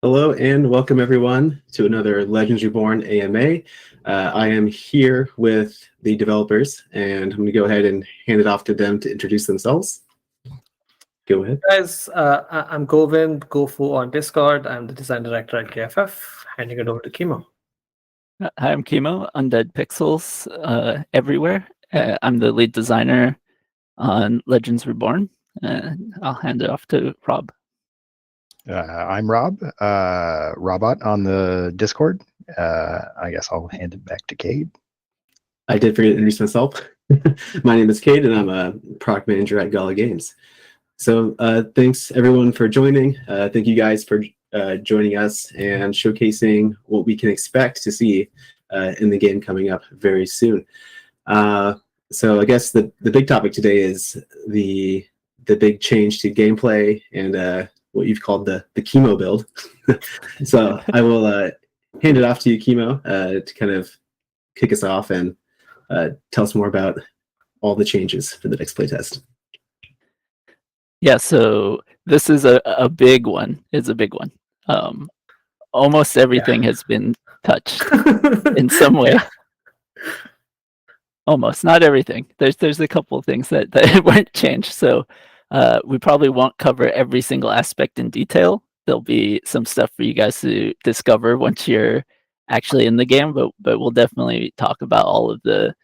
Hello and welcome everyone to another Legends Reborn AMA. I am here with the developers and I'm going to go ahead and hand it off to them to introduce themselves. Go ahead. Guys, I'm Govind, Gofu on Discord. I'm the design director at KFF. Handing it over to Kimo. Hi, I'm Kimo, Undead Pixels everywhere. I'm the lead designer on Legends Reborn. I'll hand it off to Rob. I'm Rob, Robot on the Discord. I guess I'll hand it back to Cade. I did forget to introduce myself. My name is Cade and I'm a product manager at Gala Games. So thanks everyone for joining. Thank you guys for joining us and showcasing what we can expect to see in the game coming up very soon. So I guess the big topic today is the big change to gameplay and what you've called the Kimo build. So I will hand it off to you, Kimo, to kind of kick us off and tell us more about all the changes for the next playtest. Yeah, so this is a big one. It's a big one. Almost everything has been touched in some way. Yeah. Almost, not everything. There's a couple of things that weren't changed. So we probably won't cover every single aspect in detail. There'll be some stuff for you guys to discover once you're actually in the game, but we'll definitely talk about all of the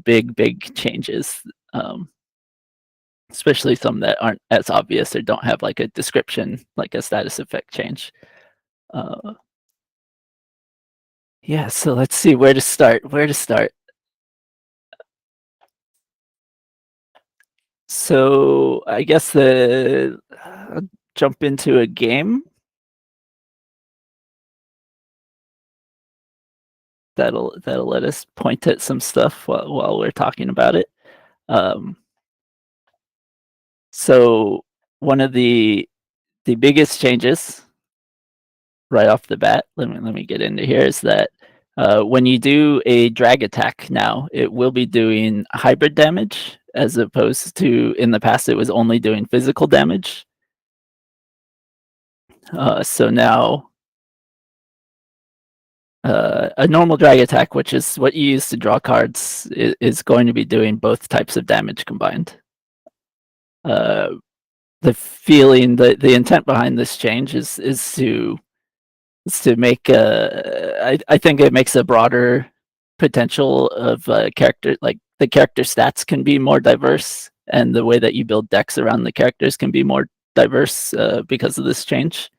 big changes, especially some that aren't as obvious or don't have like a description, like a status effect change. Yeah, so let's see where to start. So I guess jump into a game. That'll let us point at some stuff while we're talking about it. So one of the biggest changes right off the bat, let me get into here, is that when you do a drag attack now, it will be doing hybrid damage, as opposed to in the past it was only doing physical damage. So now a normal drag attack, which is what you use to draw cards, is going to be doing both types of damage combined. The intent behind this change is to make I think it makes a broader potential of character, like the character stats can be more diverse, and the way that you build decks around the characters can be more diverse because of this change.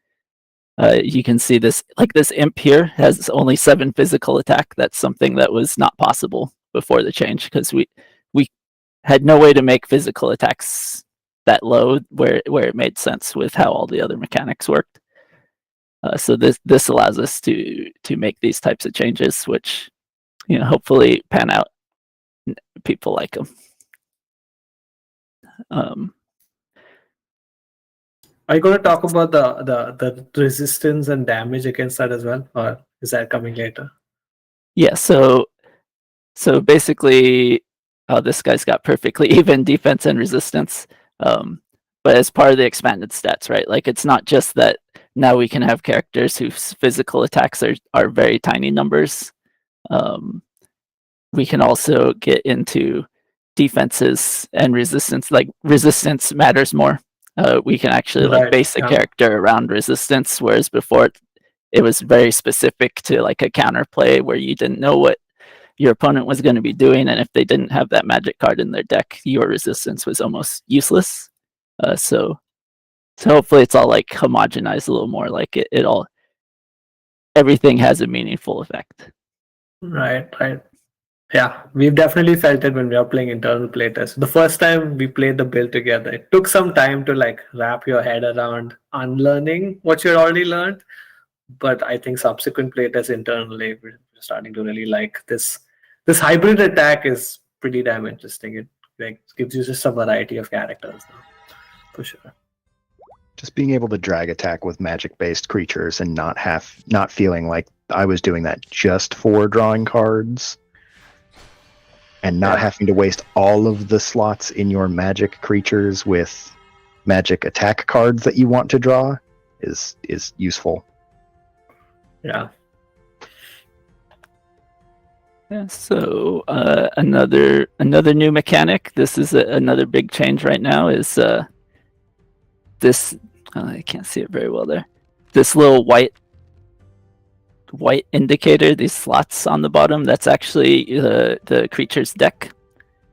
You can see this, like this imp here has only 7 physical attack. That's something that was not possible before the change, because we had no way to make physical attacks that low where it made sense with how all the other mechanics worked. So this allows us to make these types of changes, which hopefully pan out. People like them. Are you going to talk about the resistance and damage against that as well, or is that coming later? Yeah. So basically, this guy's got perfectly even defense and resistance. But as part of the expanded stats, right? Like, it's not just that now we can have characters whose physical attacks are very tiny numbers. We can also get into defenses and resistance. Like, resistance matters more. We can actually base a character around resistance, whereas before it was very specific to like a counterplay where you didn't know what your opponent was going to be doing, and if they didn't have that magic card in their deck, your resistance was almost useless. So hopefully it's all like homogenized a little more, like everything has a meaningful effect. Right. Yeah, we've definitely felt it when we are playing internal playtests. The first time we played the build together, it took some time to like wrap your head around unlearning what you had already learned. But I think subsequent playtests internally, we're starting to really like this. This hybrid attack is pretty damn interesting. It like gives you just a variety of characters now, for sure. Just being able to drag attack with magic-based creatures and not feeling like I was doing that just for drawing cards, and not having to waste all of the slots in your magic creatures with magic attack cards that you want to draw is useful. Yeah. Yeah, so another new mechanic. This is another big change right now. Is this? I can't see it very well there. This little white indicator, these slots on the bottom. That's actually the creature's deck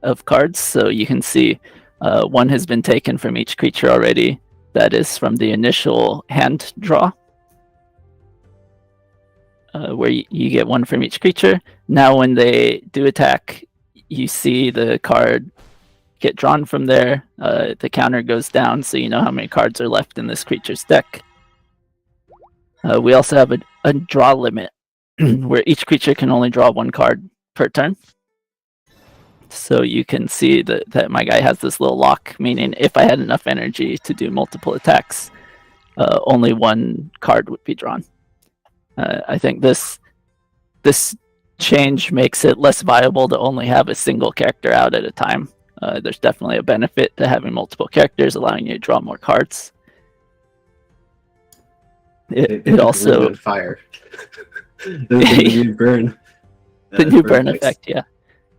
of cards. So you can see one has been taken from each creature already. That is from the initial hand draw. Where you get one from each creature. Now when they do attack, you see the card get drawn from there. The counter goes down, so you know how many cards are left in this creature's deck. We also have a draw limit, where each creature can only draw one card per turn. So you can see that my guy has this little lock, meaning if I had enough energy to do multiple attacks, only one card would be drawn. I think this change makes it less viable to only have a single character out at a time. There's definitely a benefit to having multiple characters, allowing you to draw more cards. It also fire. the new burn. The new burn effect, yeah.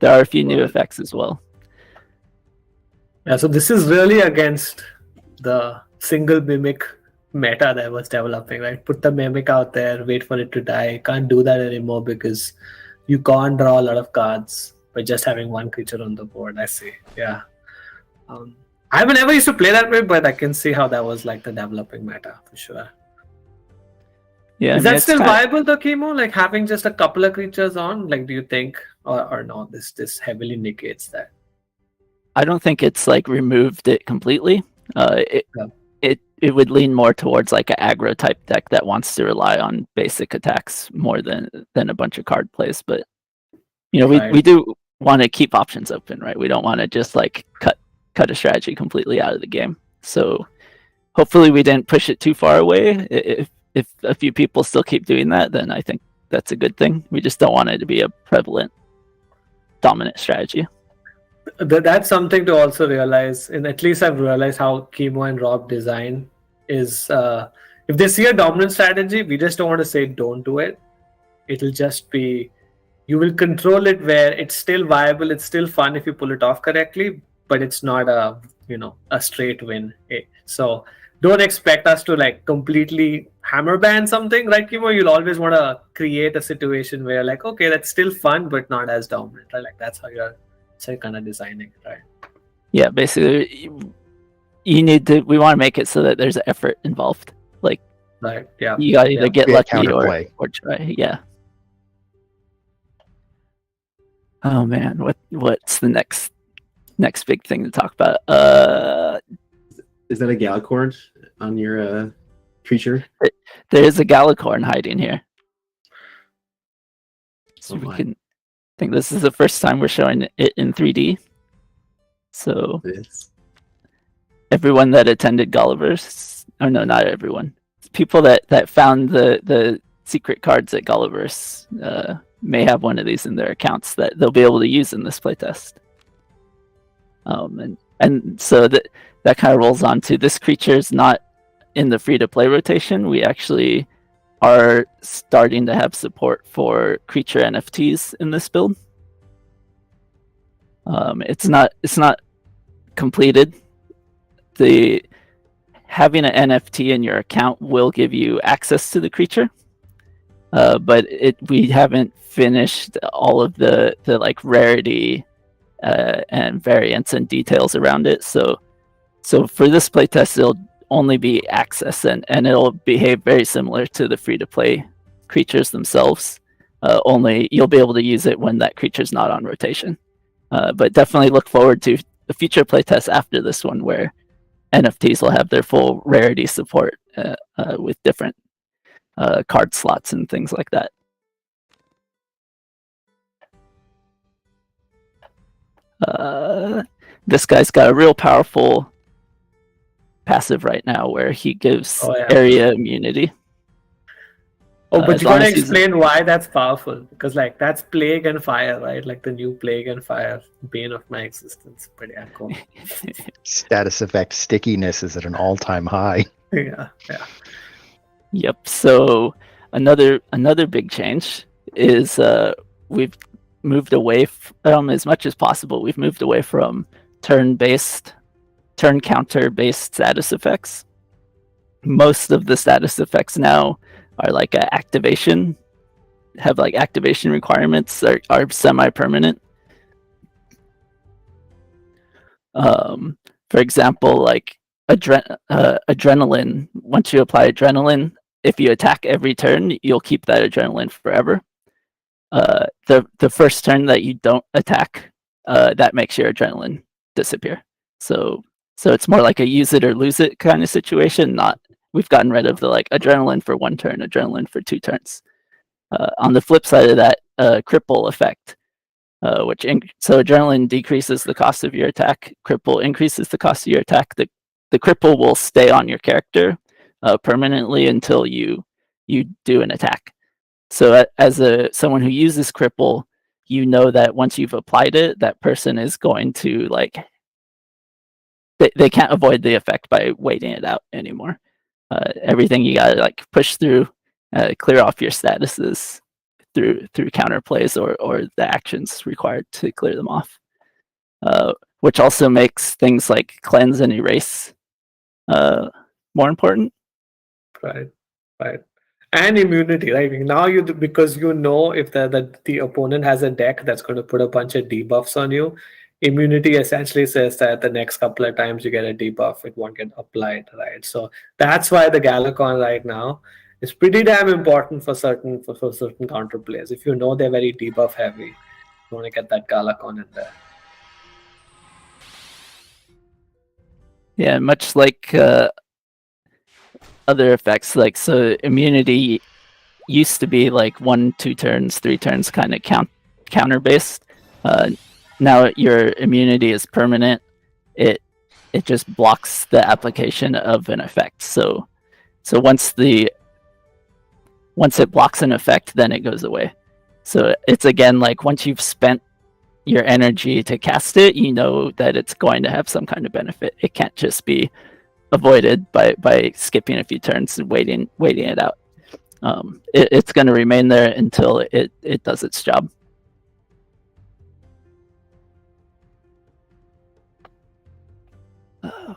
There are a few new effects as well. Yeah, so this is really against the single mimic meta that was developing, right? Put the mimic out there, wait for it to die. Can't do that anymore because you can't draw a lot of cards by just having one creature on the board. I see. Yeah. I haven't ever used to play that way, but I can see how that was like the developing meta for sure. Yeah, is that still viable though, Chemo? Like having just a couple of creatures on? Like, do you think, or no? This heavily negates that. I don't think it's like removed it completely. It would lean more towards like an aggro type deck that wants to rely on basic attacks more than a bunch of card plays. But you know, we do want to keep options open, right? We don't want to just like cut a strategy completely out of the game. So hopefully we didn't push it too far away. If a few people still keep doing that, then I think that's a good thing. We just don't want it to be a prevalent dominant strategy. That's something to also realize, and at least I've realized how Chemo and Rob design is if they see a dominant strategy, we just don't want to say don't do it. It'll just be, you will control it where it's still viable, it's still fun if you pull it off correctly, but it's not a straight win. So don't expect us to like completely hammer ban something, right, Chemo? You'll always want to create a situation where like, okay, that's still fun but not as dominant, right? Like that's how you're kind of designing it, right? Yeah, basically we want to make it so that there's effort involved. Like, right, yeah, you gotta either get lucky or try. Yeah. Oh man, what's the next big thing to talk about? Is that a Galacorn on your creature? There is a Galacorn hiding here. So we can. I think this is the first time we're showing it in 3D. So everyone that attended Gulliver's, oh no, not everyone. People that found the secret cards at Gulliver's may have one of these in their accounts that they'll be able to use in this playtest. And so that kind of rolls on to this creature is not in the free-to-play rotation. We actually are starting to have support for creature NFTs in this build. It's not completed. Having an NFT in your account will give you access to the creature, but we haven't finished all of the like rarity and variants and details around it. So for this playtest, it'll only be access, and it'll behave very similar to the free-to-play creatures themselves. Only you'll be able to use it when that creature's not on rotation. But definitely look forward to a future playtest after this one where NFTs will have their full rarity support with different card slots and things like that. This guy's got a real powerful passive right now where he gives area immunity. But you gotta explain why that's powerful, because like that's plague and fire, right? Like the new plague and fire, bane of my existence. But yeah, cool. Status effect stickiness is at an all-time high. Yeah. Yep. So another big change is we've moved away from, as much as possible, we've moved away from turn counter based status effects. Most of the status effects now are like activation requirements, are semi-permanent. For example, like adrenaline, once you apply adrenaline, if you attack every turn, you'll keep that adrenaline forever. The first turn that you don't attack, that makes your adrenaline disappear. So it's more like a use it or lose it kind of situation. Not, we've gotten rid of the like adrenaline for one turn, adrenaline for 2 turns. On the flip side of that, cripple effect, so adrenaline decreases the cost of your attack, cripple increases the cost of your attack. The cripple will stay on your character permanently until you do an attack. So as someone who uses cripple, you know that once you've applied it, that person is going to like, they can't avoid the effect by waiting it out anymore. Everything you gotta like push through, clear off your statuses through counterplays or the actions required to clear them off, which also makes things like cleanse and erase more important. Right. And immunity, right? Now because you know if the opponent has a deck that's going to put a bunch of debuffs on you, immunity essentially says that the next couple of times you get a debuff, it won't get applied, right? So that's why the Galacon right now is pretty damn important for certain counter players. If you know they're very debuff heavy, you want to get that Galacon in there. Yeah, much like other effects, like so immunity used to be like 1, 2 turns, 3 turns kind of counter based. Now your immunity is permanent. It just blocks the application of an effect. So once it blocks an effect, then it goes away. So it's again like once you've spent your energy to cast it, you know that it's going to have some kind of benefit. It can't just be avoided by skipping a few turns and waiting it out. It's going to remain there until it does its job.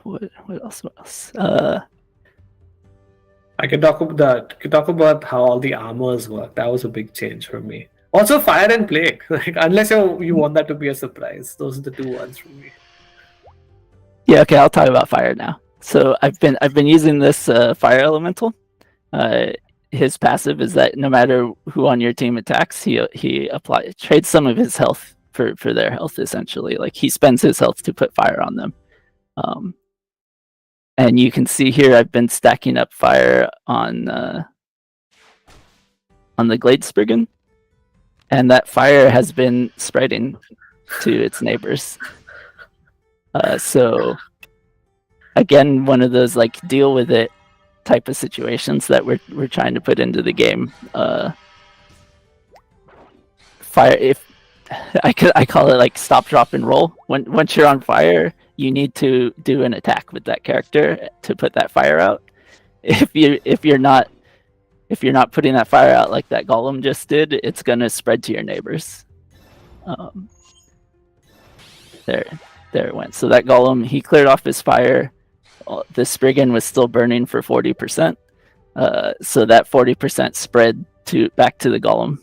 What else? I could talk about how all the armors work. That was a big change for me. Also, fire and plague. Like, unless you want that to be a surprise, those are the 2 ones for me. Yeah, okay, I'll talk about fire now. So I've been using this fire elemental. His passive is that no matter who on your team attacks, he trades some of his health for their health, essentially. Like he spends his health to put fire on them. And you can see here I've been stacking up fire on the Gladesbriggan, and that fire has been spreading to its neighbors. So again, one of those like deal with it type of situations that we're trying to put into the game. Fire, if I call it like stop, drop, and roll. Once you're on fire, you need to do an attack with that character to put that fire out. If you're not putting that fire out like that golem just did, it's gonna spread to your neighbors. There it went. So that golem, he cleared off his fire. The Spriggan was still burning for 40%. So that 40% spread back to the golem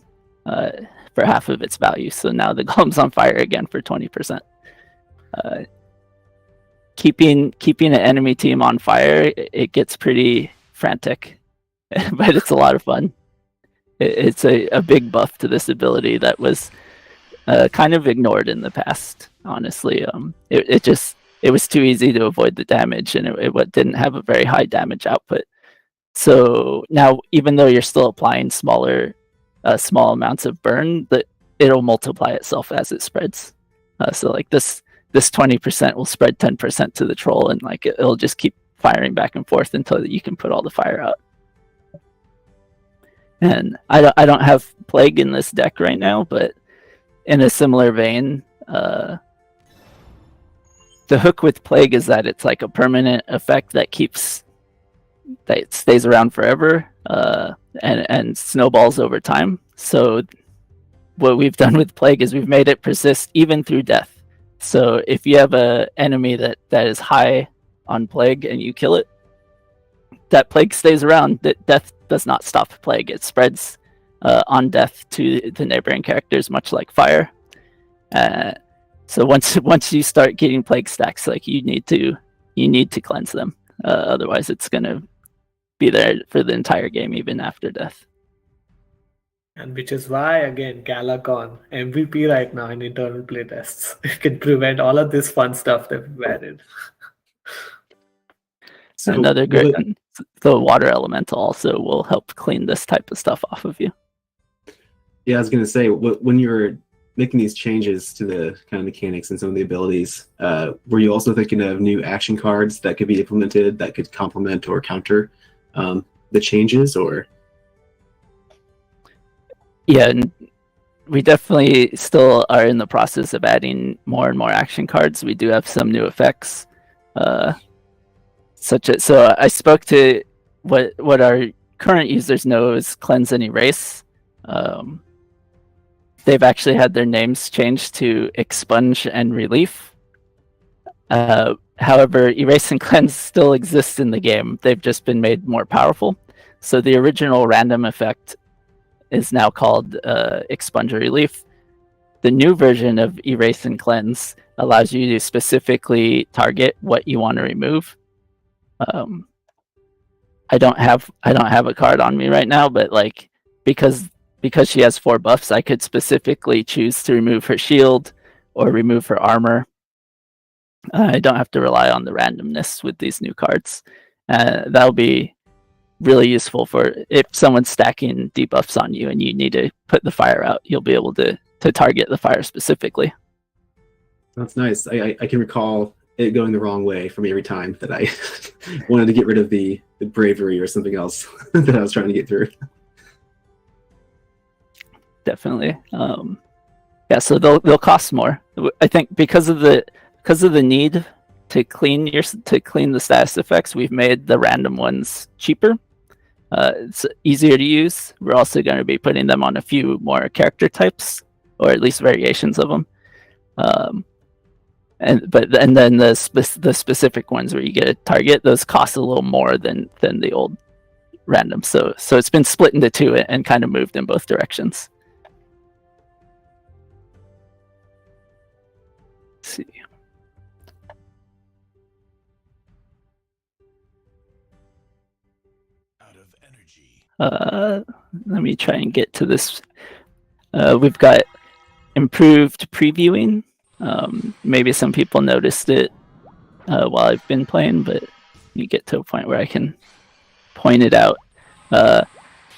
for half of its value. So now the golem's on fire again for 20%. Keeping an enemy team on fire, it gets pretty frantic, but it's a lot of fun. It's a big buff to this ability that was kind of ignored in the past, honestly. It was too easy to avoid the damage, and it didn't have a very high damage output. So now, even though you're still applying small amounts of burn, it'll multiply itself as it spreads. So like this 20% will spread 10% to the troll, and like it'll just keep firing back and forth until you can put all the fire out. And I don't have plague in this deck right now, but in a similar vein, the hook with plague is that it's like a permanent effect that stays around forever. and snowballs over time. So what we've done with Plague is we've made it persist even through death. So if you have a enemy that is high on Plague and you kill it, that Plague stays around. That death does not stop Plague. It spreads on death to the neighboring characters, much like fire. So once you start getting Plague stacks, like you need to cleanse them. Otherwise, it's gonna be there for the entire game, even after death. And which is why, again, Gala Con, MVP right now in internal playtests. It can prevent all of this fun stuff that we've added. So Another great one, the water elemental also will help clean this type of stuff off of you. Yeah, I was gonna say, when you were making these changes to the kind of mechanics and some of the abilities, were you also thinking of new action cards that could be implemented that could complement or counter the changes, or? Yeah, and we definitely still are in the process of adding more and more action cards. We do have some new effects, so I spoke to what our current users know is cleanse and erase. They've actually had their names changed to expunge and relief. However, erase and cleanse still exist in the game. They've just been made more powerful. So the original random effect is now called expunge or relief. The new version of erase and cleanse allows you to specifically target what you want to remove. I don't have a card on me right now, but like because she has 4 buffs, I could specifically choose to remove her shield or remove her armor. I don't have to rely on the randomness with these new cards. That'll be really useful for if someone's stacking debuffs on you and you need to put the fire out, you'll be able to target the fire specifically. That's nice. I can recall it going the wrong way for me every time that I wanted to get rid of the bravery or something else that I was trying to get through. Definitely. Yeah, so they'll cost more. I think because of the need to clean the status effects, we've made the random ones cheaper. It's easier to use. We're also going to be putting them on a few more character types, or at least variations of them. And then the specific ones where you get a target, those cost a little more than the old random. So it's been split into 2 and kind of moved in both directions. Let's see. Let me try and get to this. We've got improved previewing. Maybe some people noticed it while I've been playing, but you get to a point where I can point it out.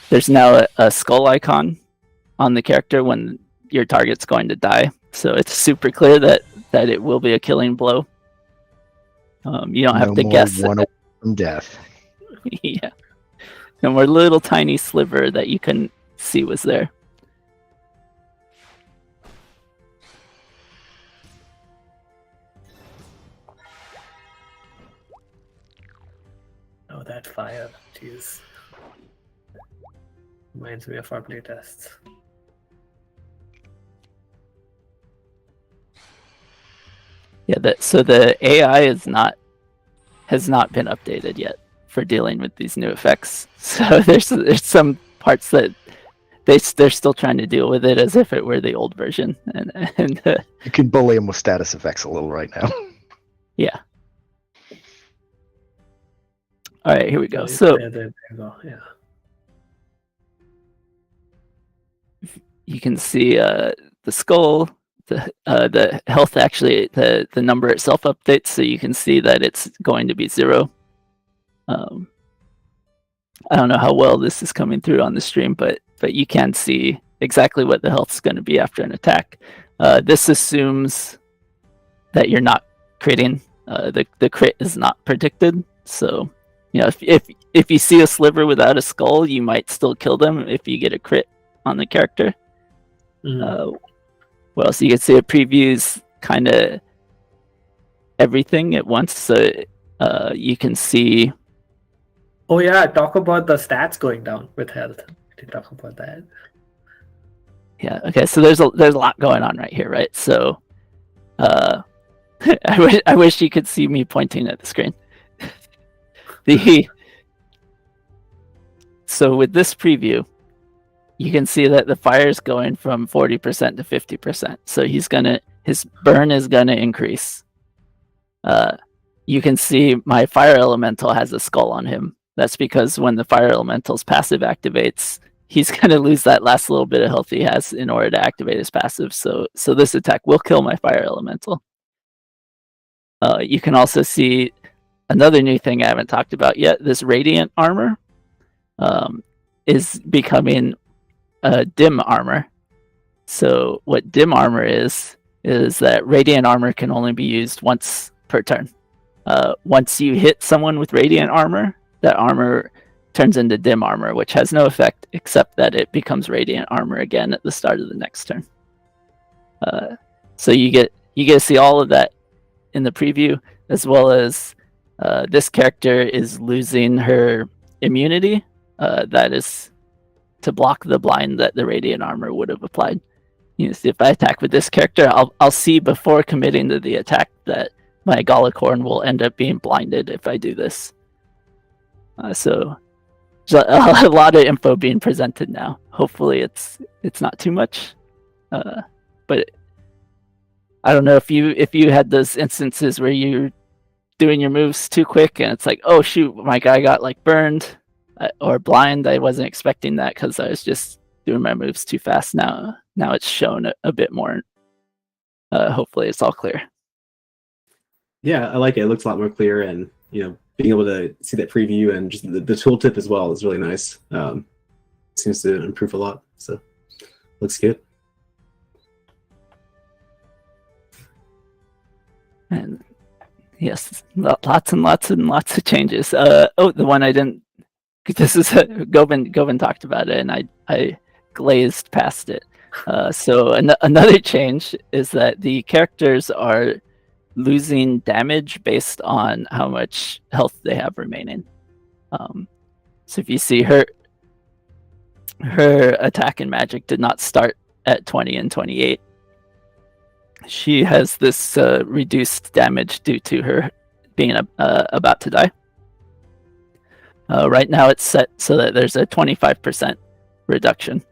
There's now a skull icon on the character when your target's going to die, so it's super clear that it will be a killing blow. You don't have to guess. One away from death. Yeah. And more little tiny sliver that you couldn't see was there. Oh, that fire. Jeez. Reminds me of our playtests. Yeah, so the AI has not been updated yet for dealing with these new effects. So there's some parts that they're still trying to deal with it as if it were the old version, and You can bully them with status effects a little right now. yeah. All right, here we go. So there you go. Yeah. you can see the skull, the health. Actually, the number itself updates, so you can see that it's going to be 0. I don't know how well this is coming through on the stream, but you can see exactly what the health is going to be after an attack. This assumes that you're not critting. The crit is not predicted, so you know if you see a sliver without a skull, you might still kill them if you get a crit on the character. Well, so you can see it previews kind of everything at once, so you can see Oh yeah, talk about the stats going down with health. Did talk about that? Yeah. Okay. So there's a lot going on right here, right? So, I wish you could see me pointing at the screen. So with this preview, you can see that the fire is going from 40% to 50%. So his burn is gonna increase. You can see my fire elemental has a skull on him. That's because when the fire elemental's passive activates, he's gonna lose that last little bit of health he has in order to activate his passive. So this attack will kill my fire elemental. You can also see another new thing I haven't talked about yet. This radiant armor is becoming dim armor. So what dim armor is that radiant armor can only be used once per turn. Once you hit someone with radiant armor, that armor turns into dim armor, which has no effect except that it becomes radiant armor again at the start of the next turn. So you get to see all of that in the preview, as well as this character is losing her immunity. That is to block the blind that the radiant armor would have applied. You know, see, if I attack with this character, I'll see before committing to the attack that my Galacorn will end up being blinded if I do this. So there's a lot of info being presented now. Hopefully it's not too much, but I don't know if you had those instances where you're doing your moves too quick and it's like, oh shoot, my guy got like burned or blind. I wasn't expecting that because I was just doing my moves too fast. Now it's shown a bit more. Hopefully it's all clear. Yeah, I like it. It looks a lot more clear, and being able to see that preview and just the tooltip as well is really nice. Seems to improve a lot, so looks good. And yes, lots and lots and lots of changes. The one I didn't. This is Govan talked about it, and I glazed past it. So another change is that the characters are losing damage based on how much health they have remaining. So if you see her attack and magic did not start at 20 and 28. She has this reduced damage due to her being about to die. Right now it's set so that there's a 25% reduction.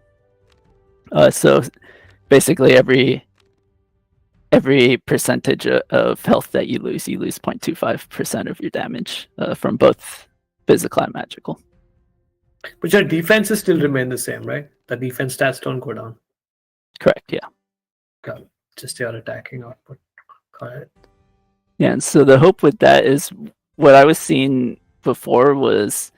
So basically every percentage of health that you lose 0.25% of your damage from both physical and magical. But your defenses still remain the same, right? The defense stats don't go down. Correct, yeah. Got it. Just your attacking output. Got it. Yeah, and so the hope with that is what I was seeing before was,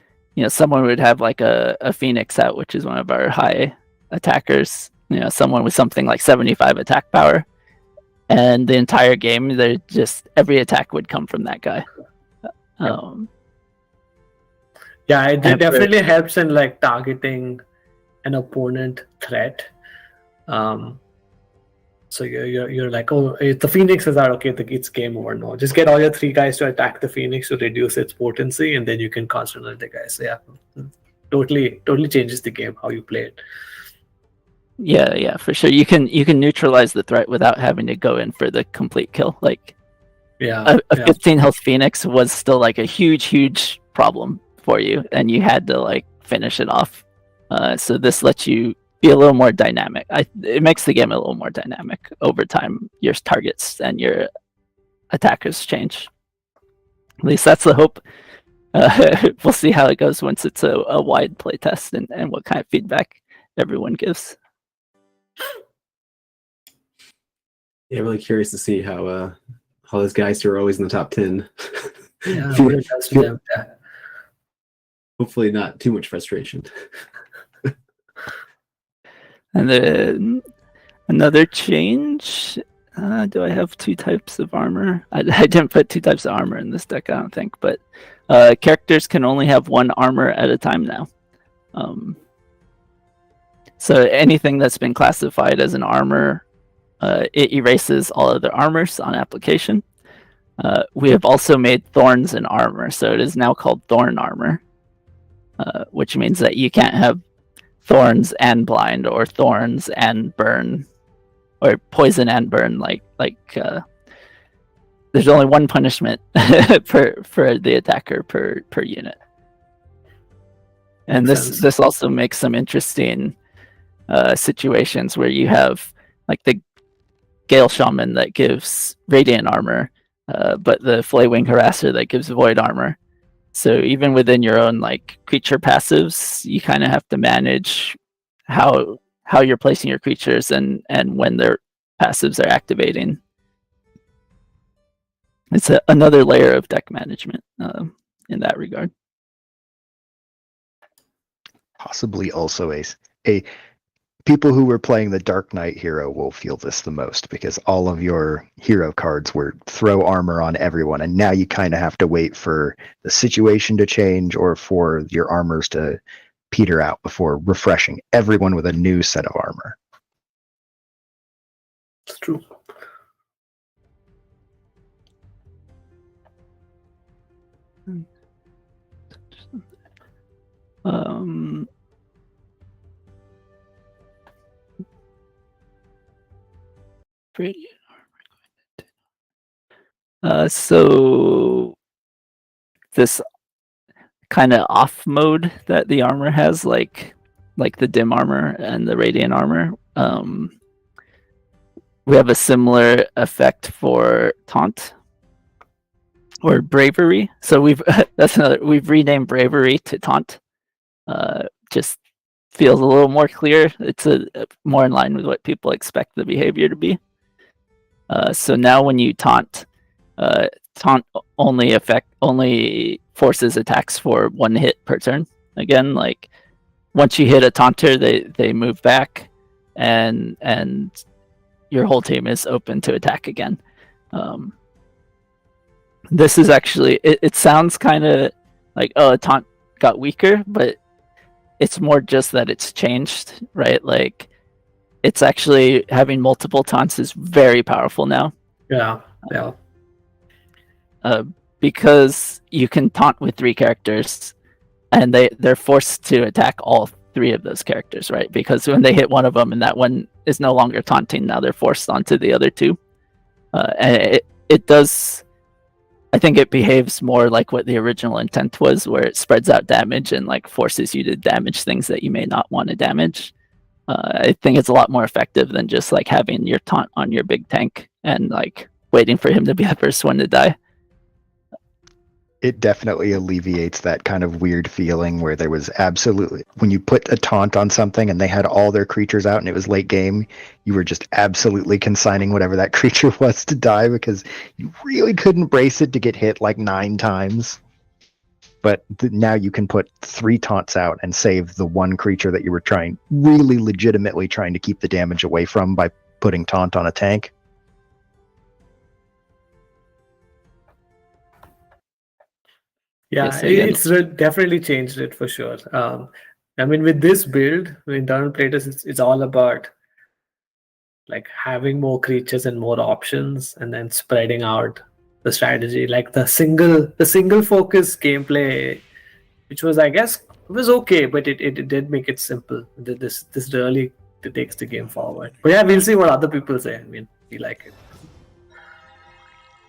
someone would have like a Phoenix out, which is one of our high attackers, someone with something like 75 attack power. And the entire game, every attack would come from that guy. Yeah, it definitely helps in like targeting an opponent threat. So you're like, oh, if the Phoenix is out, okay, it's game over. No, just get all your 3 guys to attack the Phoenix to reduce its potency, and then you can concentrate the guys. So yeah, totally changes the game how you play it. Yeah, for sure. You can neutralize the threat without having to go in for the complete kill. Like, a 15 health Phoenix was still like a huge problem for you, and you had to like finish it off. So this lets you be a little more dynamic. It makes the game a little more dynamic over time. Your targets and your attackers change. At least that's the hope. We'll see how it goes once it's a wide playtest and what kind of feedback everyone gives. Yeah, really curious to see how those guys who are always in the top 10. Yeah, what it does to them. Yeah. Hopefully not too much frustration. And then another change. Do I have 2 types of armor? I didn't put 2 types of armor in this deck, I don't think. But characters can only have 1 armor at a time now. So anything that's been classified as an armor, it erases all other armors on application. We have also made thorns an armor, so it is now called thorn armor. which means that you can't have thorns and blind, or thorns and burn, or poison and burn. There's only one punishment for the attacker per unit. And Makes sense. this also makes some interesting situations where you have like the Gale Shaman that gives radiant armor, but the Flaywing Harasser that gives void armor. So even within your own like creature passives, you kind of have to manage how you're placing your creatures and when their passives are activating. It's another layer of deck management in that regard. Possibly also a people who were playing the Dark Knight hero will feel this the most, because all of your hero cards were throw armor on everyone, and now you kind of have to wait for the situation to change or for your armors to peter out before refreshing everyone with a new set of armor. It's true. Radiant armor. So this kind of off mode that the armor has, like the dim armor and the radiant armor, we have a similar effect for taunt or bravery. So we've renamed bravery to taunt. Just feels a little more clear. It's more in line with what people expect the behavior to be. So now when you taunt only forces attacks for one hit per turn. Again, like once you hit a taunter, they move back, and your whole team is open to attack again. This is actually, it sounds kind of like, oh, a taunt got weaker, but it's more just that it's changed, right? Like it's actually having multiple taunts is very powerful now. Yeah. Because you can taunt with 3 characters, and they're forced to attack all 3 of those characters, right? Because when they hit one of them and that one is no longer taunting, now they're forced onto the other 2. And it does, I think it behaves more like what the original intent was, where it spreads out damage and like forces you to damage things that you may not want to damage. I think it's a lot more effective than just like having your taunt on your big tank and like waiting for him to be the first one to die. It definitely alleviates that kind of weird feeling where there was absolutely, when you put a taunt on something and they had all their creatures out and it was late game, you were just absolutely consigning whatever that creature was to die because you really couldn't brace it to get hit like 9 times. But now you can put 3 taunts out and save the one creature that you were really legitimately trying to keep the damage away from by putting taunt on a tank. Yeah, Yes, again. it's definitely changed it for sure. I mean, with this build, with internal playtest, it's all about like having more creatures and more options, and then spreading out the strategy. Like the single focus gameplay, which was, I guess, it was okay, but it did make it simple. This really takes the game forward. But yeah, we'll see what other people say. I mean, we like it.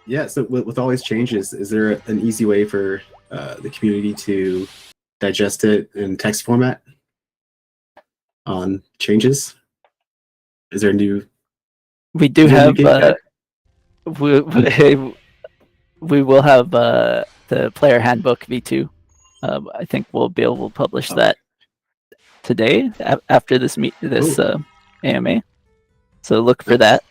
Yeah, so with all these changes, is there an easy way for the community to digest it in text format on changes? Is there a new? We do have we will have the player handbook V2. I think we'll be able to publish that today after this AMA. So look for that.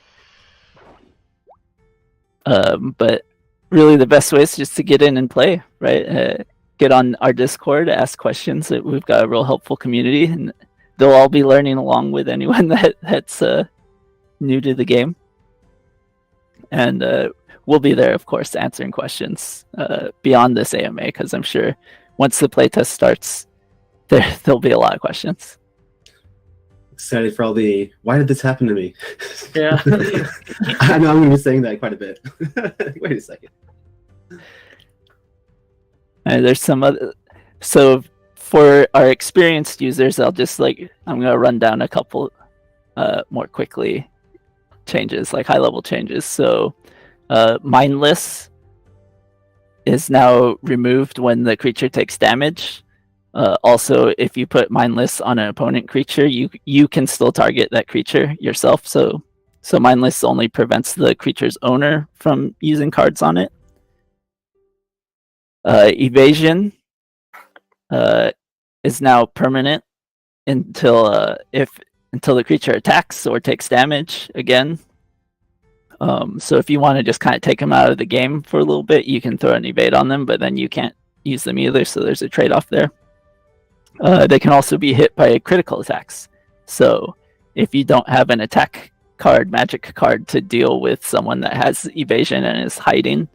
But really the best way is just to get in and play, right? Get on our Discord, ask questions. We've got a real helpful community, and they'll all be learning along with anyone that's new to the game. And we'll be there, of course, answering questions beyond this AMA, because I'm sure once the playtest starts, there'll be a lot of questions. Excited for all the why did this happen to me? Yeah. I know I'm going to be saying that quite a bit. Wait a second. And there's some other. So for our experienced users, I'm gonna run down a couple more quickly changes, like high level changes. So mindless is now removed when the creature takes damage. Also, if you put mindless on an opponent creature, you can still target that creature yourself. So mindless only prevents the creature's owner from using cards on it. Evasion is now permanent until the creature attacks or takes damage again. So if you want to just kind of take them out of the game for a little bit, you can throw an evade on them, but then you can't use them either, so there's a trade-off there. They can also be hit by critical attacks. So if you don't have an attack card, magic card, to deal with someone that has evasion and is hiding,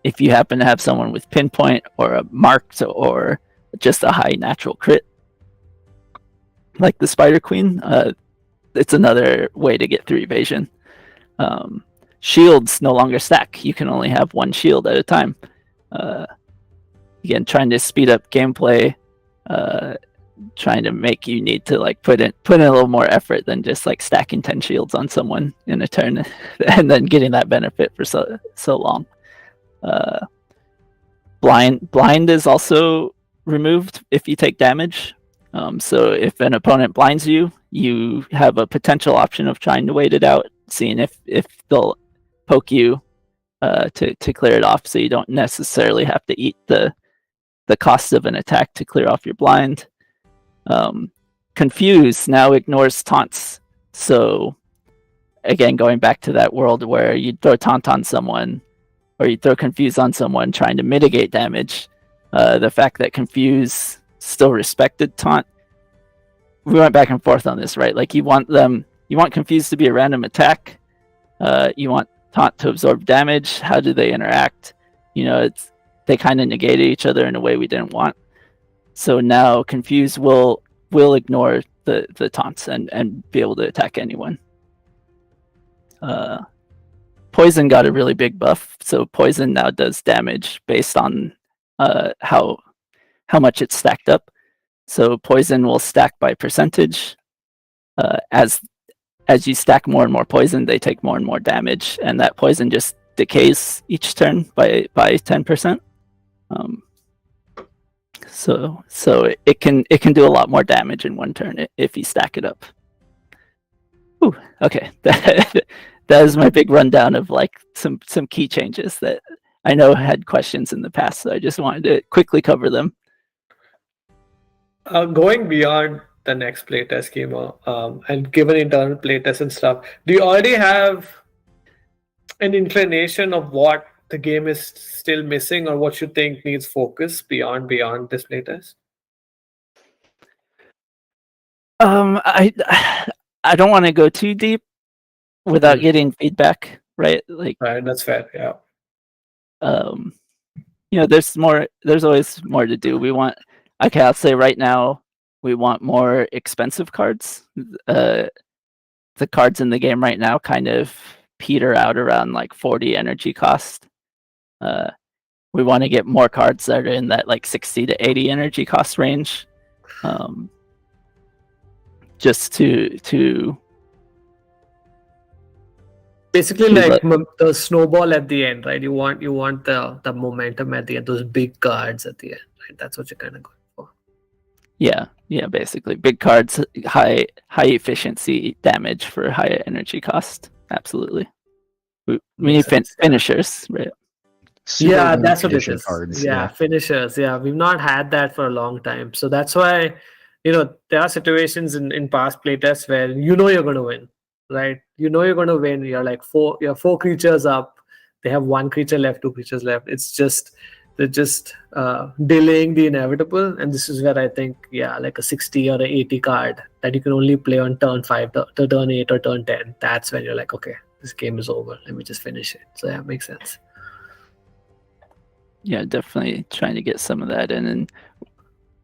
if you happen to have someone with pinpoint or a marked or just a high natural crit, like the Spider Queen, it's another way to get through evasion. Shields no longer stack. You can only have one shield at a time. Again, trying to speed up gameplay, trying to make you need to like put in a little more effort than just like stacking 10 shields on someone in a turn and then getting that benefit for so long. Blind is also removed if you take damage. So if an opponent blinds you, you have a potential option of trying to wait it out, seeing if they'll poke you to clear it off, so you don't necessarily have to eat the cost of an attack to clear off your blind. Confuse now ignores taunts. So again, going back to that world where you throw taunt on someone or you throw confuse on someone trying to mitigate damage, the fact that confuse still respected taunt. We went back and forth on this, right? Like you want confuse to be a random attack. You want taunt to absorb damage. How do they interact? They kind of negated each other in a way we didn't want. So now confuse will ignore the taunts and be able to attack anyone. Poison got a really big buff. So poison now does damage based on how much it's stacked up. So poison will stack by percentage. As you stack more and more poison, they take more and more damage, and that poison just decays each turn by 10%. So it can do a lot more damage in one turn if you stack it up. Ooh, okay, that is my big rundown of like some key changes that I know had questions in the past, so I just wanted to quickly cover them. Going beyond the next playtest schema, and given internal playtests and stuff, do you already have an inclination of what the game is still missing or what you think needs focus beyond this playtest? I don't want to go too deep without getting feedback, right? Like, right, that's fair. Yeah. There's always more to do. I'll say right now, we want more expensive cards. The cards in the game right now kind of peter out around like 40 energy cost. We want to get more cards that are in that like 60 to 80 energy cost range. Just to basically like the snowball at the end, right? You want the momentum at the end, those big cards at the end, right? That's what you're kind of going for. Yeah, basically big cards, high efficiency damage for high energy cost. Absolutely. We need finishers, right? Yeah, that's what it is. Cards, Finishers. Yeah, we've not had that for a long time, so that's why there are situations in past playtests where you're going to win, right? You're going to win. You're like four creatures up. They have one creature left, two creatures left. They're just delaying the inevitable, and this is where I think like a 60 or an 80 card that you can only play on turn 5, to turn 8 or turn 10. That's when you're like, okay, this game is over. Let me just finish it. So yeah, makes sense. Yeah, definitely trying to get some of that in, and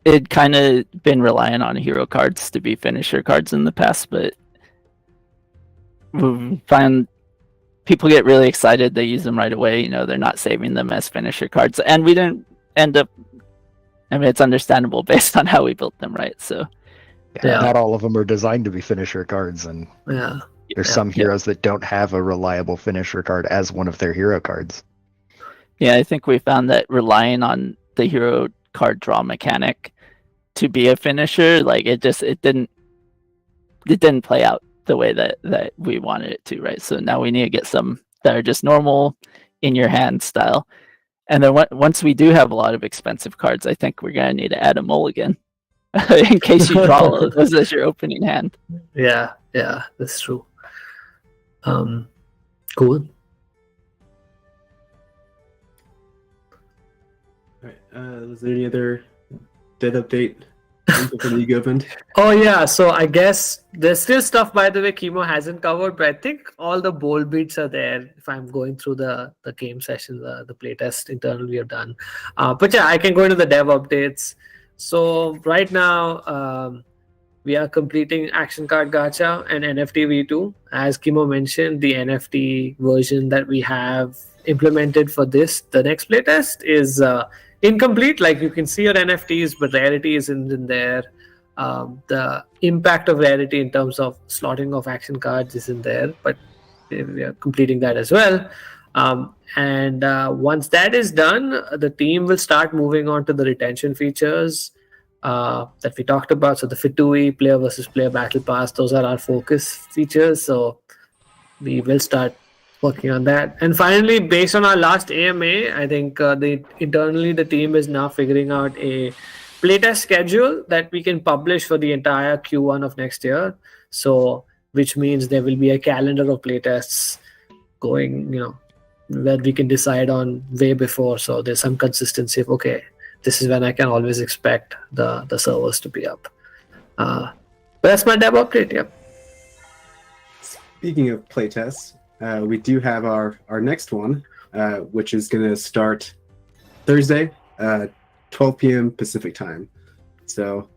it kind of been relying on hero cards to be finisher cards in the past, but we find people get really excited. They use them right away. They're not saving them as finisher cards, and we didn't end up I mean, it's understandable based on how we built them, right? So Yeah. Not all of them are designed to be finisher cards, and Yeah. there's Yeah. some heroes that don't have a reliable finisher card as one of their hero cards. yeah, I think we found that relying on the hero card draw mechanic to be a finisher, like it didn't play out the way that we wanted it to, right? So now we need to get some that are just normal in your hand style. And then once we do have a lot of expensive cards, I think we're gonna need to add a mulligan in case you draw all of those as your opening hand. Yeah, that's true. Cool. All right. Was there any other dev update info from the league opened? Oh yeah, so I guess there's still stuff, by the way, Chemo hasn't covered, but I think all the bold beats are there. If I'm going through the game session, the playtest internal we have done, but yeah, I can go into the dev updates. So right now, we are completing Action Card Gacha and NFT V2. As Kimo mentioned, the NFT version that we have implemented for the next playtest is incomplete. Like you can see your NFTs, but rarity isn't in there. The impact of rarity in terms of slotting of action cards isn't there, but we are completing that as well. And once that is done, the team will start moving on to the retention features that we talked about. So the Fitui, player versus player battle pass, those are our focus features. So we will start working on that. And finally, based on our last AMA, I think internally the team is now figuring out a playtest schedule that we can publish for the entire Q1 of next year. So which means there will be a calendar of playtests going, where we can decide on way before. So there's some consistency of, okay, this is when I can always expect the servers to be up. But that's my dev update. Yep. Speaking of playtests, we do have our next one, which is going to start Thursday, 12 p.m. Pacific time. So,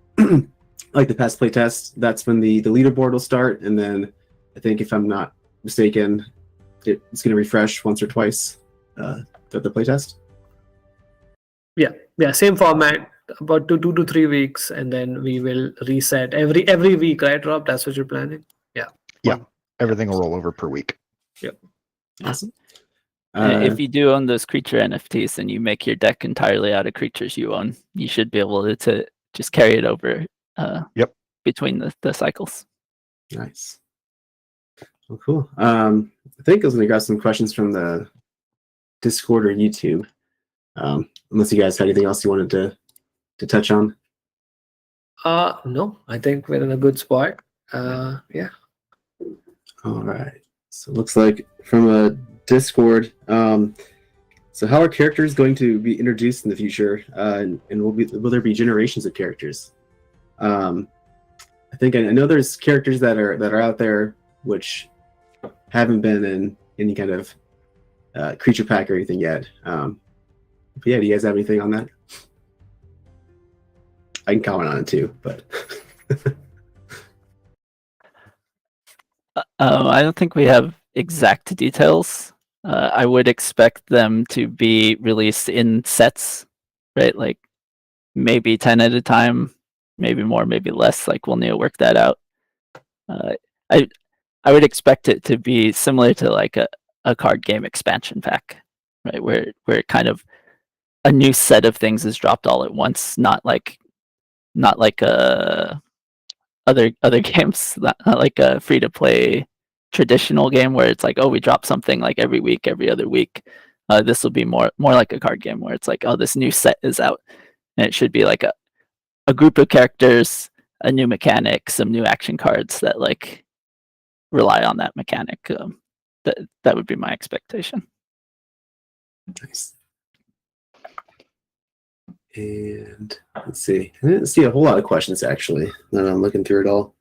like the past playtest, that's when the leaderboard will start, and then I think, if I'm not mistaken, it's going to refresh once or twice throughout the playtest. Yeah, same format, about 2 to 3 weeks, and then we will reset every week, right, Rob? That's what you're planning? Yeah, everything will roll over per week. Yep. Awesome. If you do own those creature NFTs and you make your deck entirely out of creatures you own, you should be able to just carry it over between the cycles. Nice. Well, cool. I think I was going to grab some questions from the Discord or YouTube. Unless you guys had anything else you wanted to touch on. No, I think we're in a good spot. Yeah. All right. So it looks like from a Discord. So how are characters going to be introduced in the future? And will there be generations of characters? I think I know there's characters that are out there which haven't been in any kind of creature pack or anything yet. But yeah, do you guys have anything on that? I can comment on it too, but I don't think we have exact details. I would expect them to be released in sets, right? Like maybe 10 at a time, maybe more, maybe less. Like we'll need to work that out. I would expect it to be similar to like a card game expansion pack, right? Where kind of a new set of things is dropped all at once, not like other games, not like a free to play traditional game where it's like, oh, we drop something like every week, every other week. This will be more like a card game where it's like, oh, this new set is out, and it should be like a group of characters, a new mechanic, some new action cards that like rely on that mechanic. That would be my expectation. nice. And let's see. I didn't see a whole lot of questions actually. Now I'm looking through it all.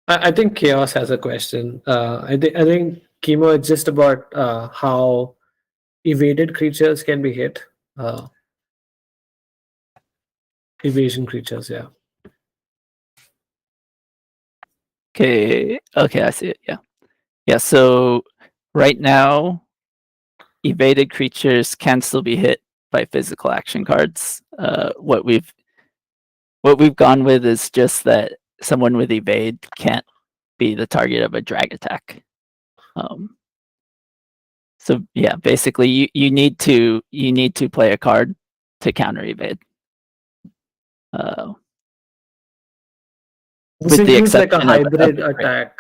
I think Chaos has a question. I think Chemo is just about how evaded creatures can be hit. Evasion creatures, yeah. Okay, I see it. Yeah. So right now, evaded creatures can still be hit by physical action cards. What we've gone with is just that someone with evade can't be the target of a drag attack. So yeah, basically you need to play a card to counter evade. This with the includes like a exception of hybrid the crit. attack.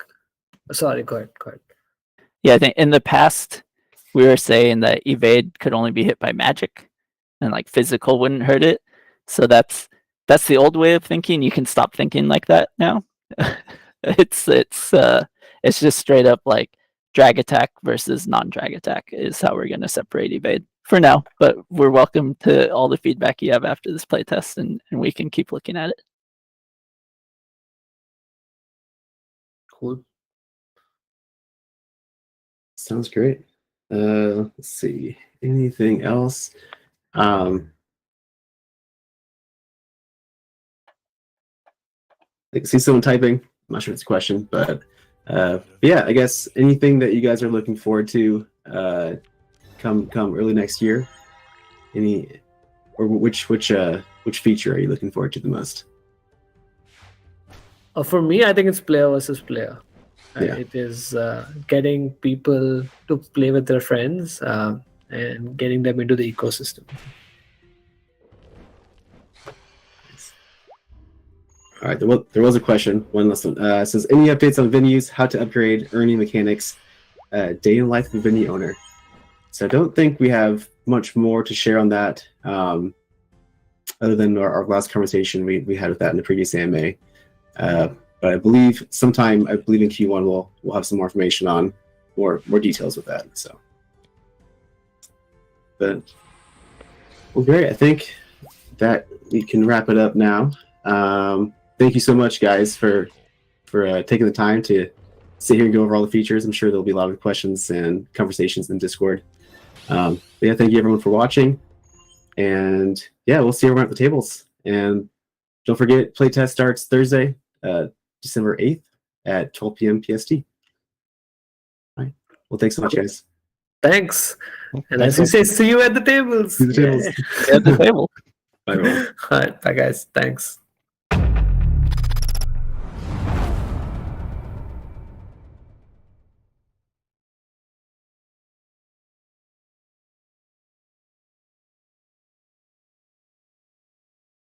Sorry, go ahead. Yeah, I think in the past we were saying that evade could only be hit by magic, and like physical wouldn't hurt it. So that's the old way of thinking. You can stop thinking like that now. It's just straight up like drag attack versus non-drag attack is how we're going to separate evade for now. But we're welcome to all the feedback you have after this playtest, and we can keep looking at it. Cool. Sounds great. Let's see. Anything else? I can see someone typing. I'm not sure if it's a question, but yeah, I guess anything that you guys are looking forward to come early next year. Which feature are you looking forward to the most? For me, I think it's player versus player. Yeah. It is getting people to play with their friends and getting them into the ecosystem. All right, there was a question. One last one. It says, any updates on venues, how to upgrade, earning mechanics, day in life of a venue owner? So I don't think we have much more to share on that, other than our last conversation we had with that in the previous AMA. But I believe in Q1 we'll have some more information on more details with that. So, but well, great. I think that we can wrap it up now. Thank you so much, guys, for taking the time to sit here and go over all the features. I'm sure there'll be a lot of questions and conversations in Discord. But yeah, thank you everyone for watching, and yeah, we'll see everyone at the tables. And don't forget, playtest starts Thursday, December 8th at 12 p.m. PST. All right. Well, thanks so much, guys. Thanks. And as you say, see you at the tables. See you at the tables. At the table. Bye, everyone. All right. Bye, guys. Thanks.